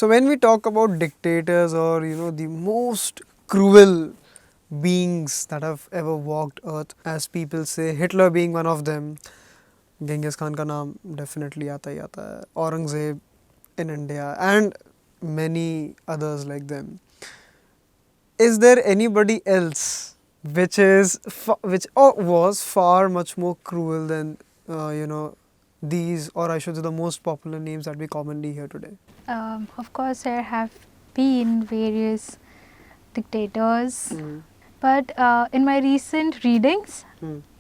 So when we talk about dictators or the most cruel beings that have ever walked earth, as people say, Hitler being one of them, Genghis Khan का नाम definitely आता ही आता है, Aurangzeb in India and many others like them. Is there anybody else which was far much more cruel than these, or I should say the most popular names that we commonly hear today? Of course, there have been various dictators, but in my recent readings,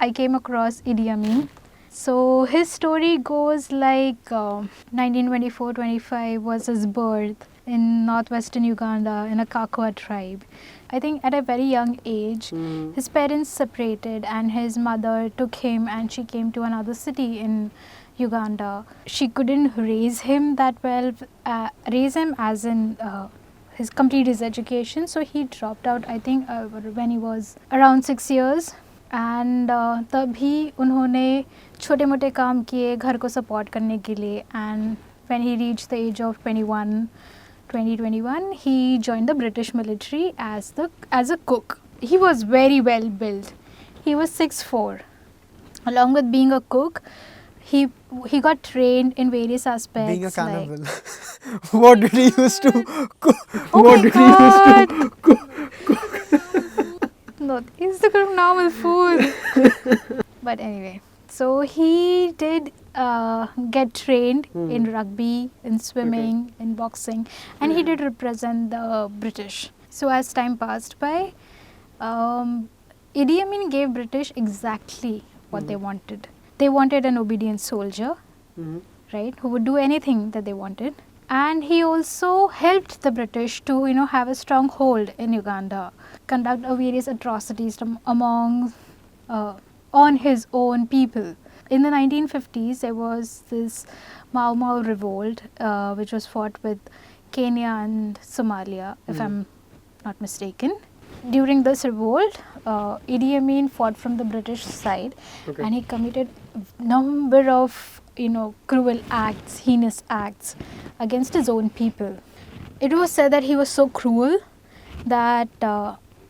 I came across Idi Amin. So his story goes like 1924-25 was his birth in northwestern Uganda in a Kakwa tribe. I think at a very young age, his parents separated and his mother took him and she came to another city in Uganda. She couldn't raise him that well, raise him as in complete his education. So he dropped out, I think, when he was around 6 years. And तभी उन्होंने छोटे मोटे काम किए घर को support करने के लिए. And when he reached the age of 2021, he joined the British military as a cook. He was very well built. He was 6'4". Along with being a cook, he got trained in various aspects. Being a cannibal. Like, what did he used to cook? Oh what did God. He used to cook? No, he's the cook normal food. But anyway, so he did get trained in rugby, in swimming, in boxing, and he did represent the British. So as time passed by, Idi Amin gave British exactly what they wanted. They wanted an obedient soldier, right, who would do anything that they wanted. And he also helped the British to, have a strong hold in Uganda, conduct various atrocities on his own people. In the 1950s, there was this Mau Mau revolt, which was fought with Kenya and Somalia, if I'm not mistaken. During this revolt, Idi Amin fought from the British side, and he committed a number of cruel acts, heinous acts against his own people. It was said that he was so cruel that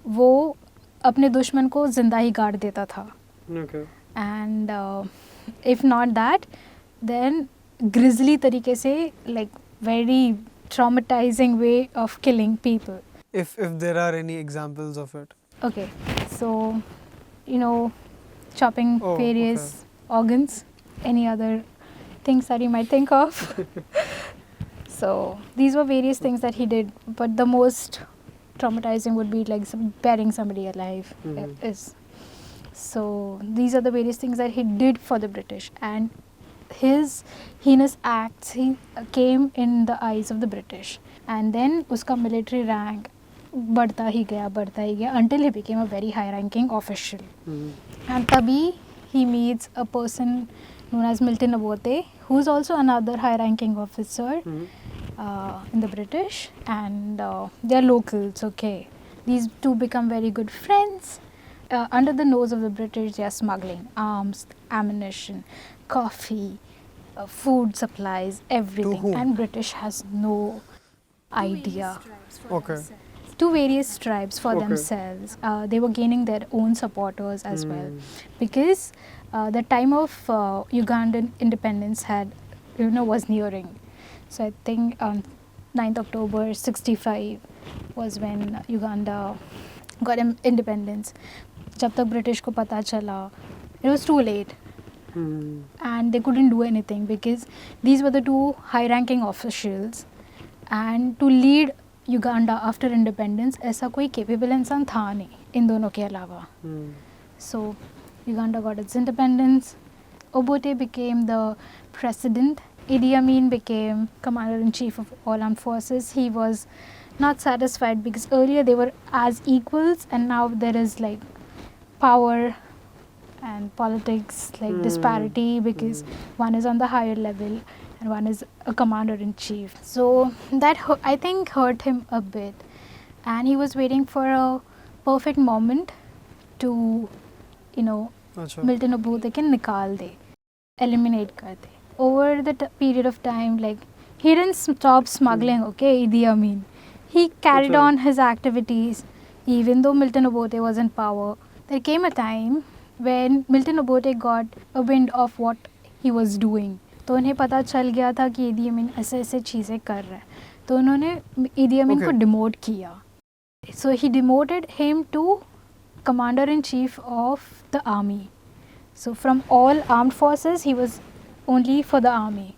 वो अपने दुश्मन को जिंदा ही गाड़ देता था. And if not that, then grisly तरीके से, like very traumatizing way of killing people. If there are any examples of it. Okay, so chopping various organs, any other things that you might think of. So these were various things that he did, but the most traumatizing would be like burying somebody alive. So these are the various things that he did for the British, and his heinous acts came in the eyes of the British, and then uska military rank बढ़ता ही गया until he became a very high ranking official. And तभी he meets a person known as Milton Obote, who is also another high ranking officer in the British, and they are locals. Okay, these two become very good friends. Under the nose of the British, they are smuggling arms, ammunition, coffee, food supplies, everything, and British has no idea. To various tribes for themselves. They were gaining their own supporters as well, because the time of Ugandan independence was nearing. So I think on 9th October 65 was when Uganda got independence. जब तक British को पता चला, it was too late. And they couldn't do anything because these were the two high-ranking officials, and to lead Uganda after independence ऐसा कोई capable इंसान था नहीं इन दोनों के अलावा. So Uganda got its independence. Obote became the president. Idi Amin became commander-in-chief of all armed forces. He was not satisfied because earlier they were as equals, and now there is like power and politics, like disparity, because one is on the higher level and one is a commander-in-chief. So that I think hurt him a bit, and he was waiting for a perfect moment to, Milton Obote can निकाल दे, eliminate कर दे. Over the period of time, like He didn't stop smuggling, okay, Idi Amin. He carried Achha. on his activities even though Milton Obote was in power. There came a time when Milton Obote got a wind of what he was doing. तो उन्हें पता चल गया था कि ईदी अमीन ऐसे ऐसे चीज़ें कर रहा है, तो उन्होंने ईदी अमीन को डिमोट किया. So he demoted him to commander in chief of the army. So from all armed forces he was only for the army.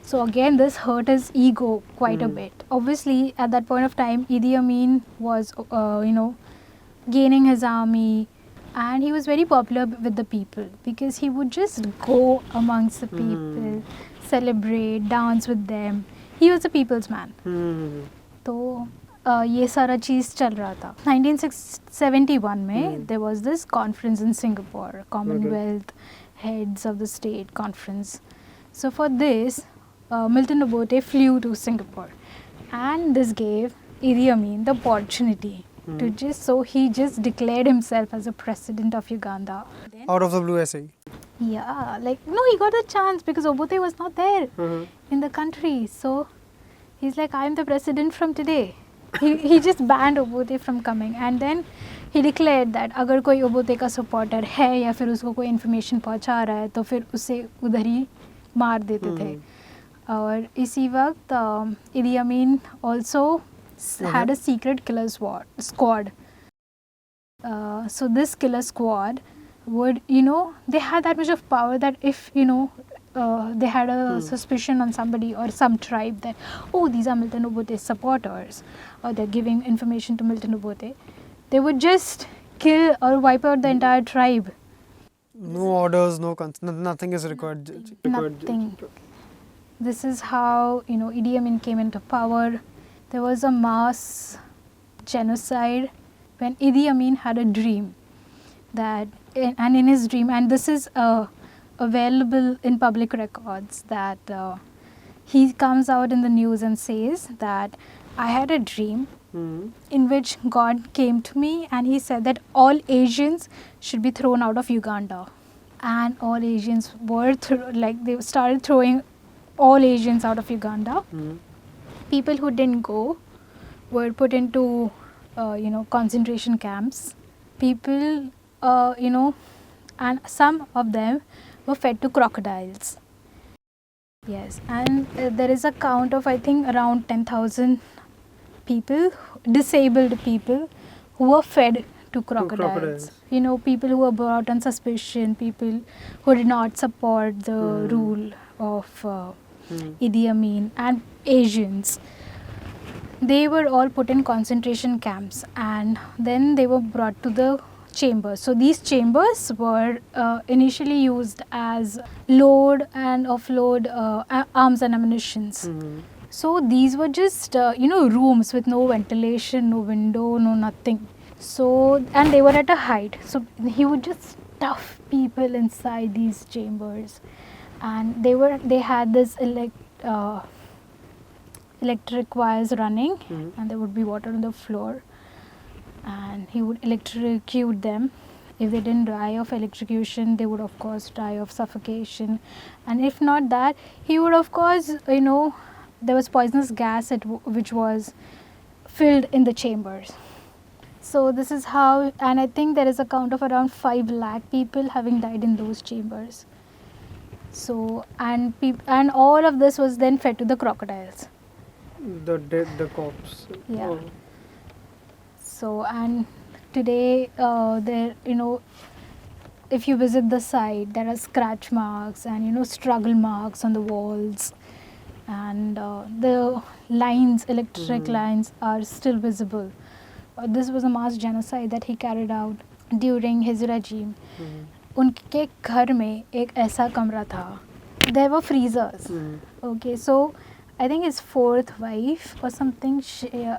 So again this hurt his ego quite a bit. Obviously at that point of time Idi Amin was gaining his army, and he was very popular with the people because he would just go amongst the people, celebrate, dance with them. He was a people's man. तो ये सारा चीज़ चल रहा था. 1971 में there was this conference in Singapore, Commonwealth Heads of the State Conference. So for this, Milton Obote flew to Singapore, and this gave Idi Amin the opportunity to he just declared himself as a president of Uganda. Out of the blue essay. Yeah, he got a chance because Obote was not there in the country. So he's like, I am the president from today. He just banned Obote from coming, and then he declared that अगर कोई Obote का supporter है या फिर उसको कोई information पहुंचा रहा है तो फिर उसे उधर ही मार देते थे. और इसी वक्त Idi Amin also had a secret killer squad. So this killer squad would, they had that much of power that if, they had a suspicion on somebody or some tribe that, oh, these are Milton Obote's supporters, or they're giving information to Milton Obote, they would just kill or wipe out the entire tribe. No orders, nothing is required. Nothing. This is how, Idi Amin came into power. There was a mass genocide when Idi Amin had a dream that, and in his dream, and this is available in public records, that he comes out in the news and says that I had a dream in which God came to me and he said that all Asians should be thrown out of Uganda. And all Asians were, they started throwing all Asians out of Uganda. People who didn't go were put into, concentration camps. People, and some of them were fed to crocodiles. Yes, and there is a count of, I think, around 10,000 people, disabled people, who were fed to crocodiles. People who were brought on suspicion, people who did not support the rule of Idi Amin, and Asians. They were all put in concentration camps, and then they were brought to the chambers. So these chambers were initially used as load and offload arms and ammunitions. So these were just rooms with no ventilation, no window, no nothing. So, and they were at a height. So he would just stuff people inside these chambers, and they had this electric wires running, and there would be water on the floor, and he would electrocute them. If they didn't die of electrocution, they would of course die of suffocation, and if not that, he would of course, there was poisonous gas which was filled in the chambers. So this is how, and I think there is a count of around 5 lakh people having died in those chambers. So, and all of this was then fed to the crocodiles. The corpse. Yeah. Oh. So, and today, there, if you visit the site, there are scratch marks and, struggle marks on the walls. And the lines, electric lines are still visible. This was a mass genocide that he carried out during his regime. उनके घर में एक ऐसा कमरा था. There were freezers. Okay, so I think his 4th wife or something,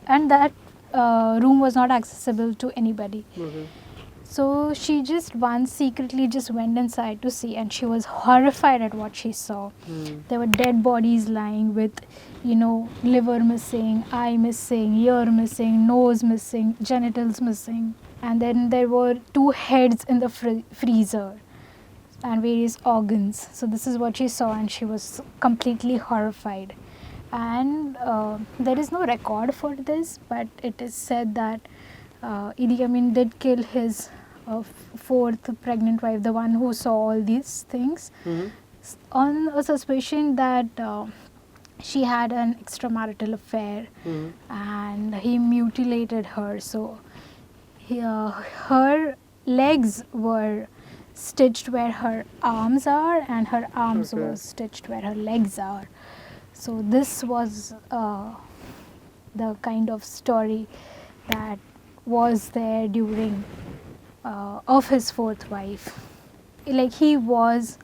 and that room was not accessible to anybody. So she just once secretly just went inside to see, and she was horrified at what she saw. There were dead bodies lying with, liver missing, eye missing, ear missing, nose missing, genitals missing. And then there were 2 heads in the freezer and various organs. So this is what she saw, and she was completely horrified And there is no record for this, but it is said that Idi Amin did kill his fourth pregnant wife, the one who saw all these things, on a suspicion that she had an extramarital affair, and he mutilated her. So her legs were stitched where her arms are, and her arms Okay. were stitched where her legs are. So this was the kind of story that was there during of his fourth wife. Like he was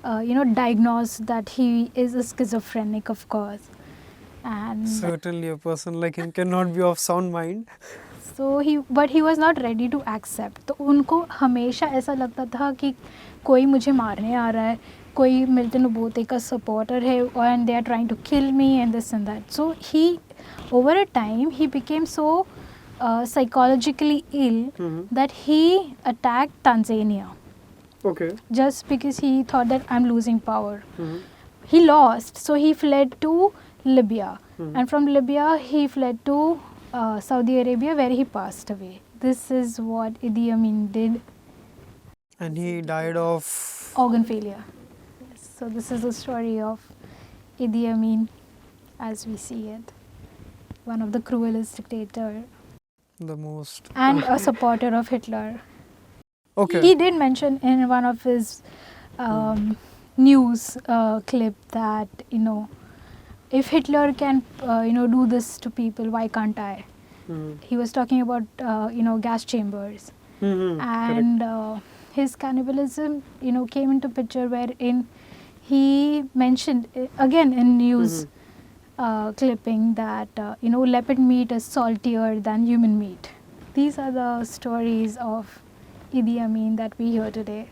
diagnosed that he is a schizophrenic, of course, and Certainly, a person like him cannot be of sound mind. so he was not ready to accept. तो उनको हमेशा ऐसा लगता था कि कोई मुझे मारने आ रहा है, कोई मिल्टन ओबोते का सपोर्टर है, and they are trying to kill me and this and that. So he, over a time, he became so psychologically ill that he attacked Tanzania. Okay. Just because he thought that I'm losing power. He lost, so he fled to Libya, and from Libya he fled to Saudi Arabia, where he passed away. This is what Idi Amin did. And he died of Organ failure. So this is the story of Idi Amin as we see it. One of the cruelest dictator the most. and a supporter of Hitler. Okay. He did mention in one of his news clip that, if Hitler can, do this to people, why can't I? He was talking about, gas chambers. And his cannibalism, came into picture wherein he mentioned, again in news clipping, that, leopard meat is saltier than human meat. These are the stories of Idi Amin that we hear today.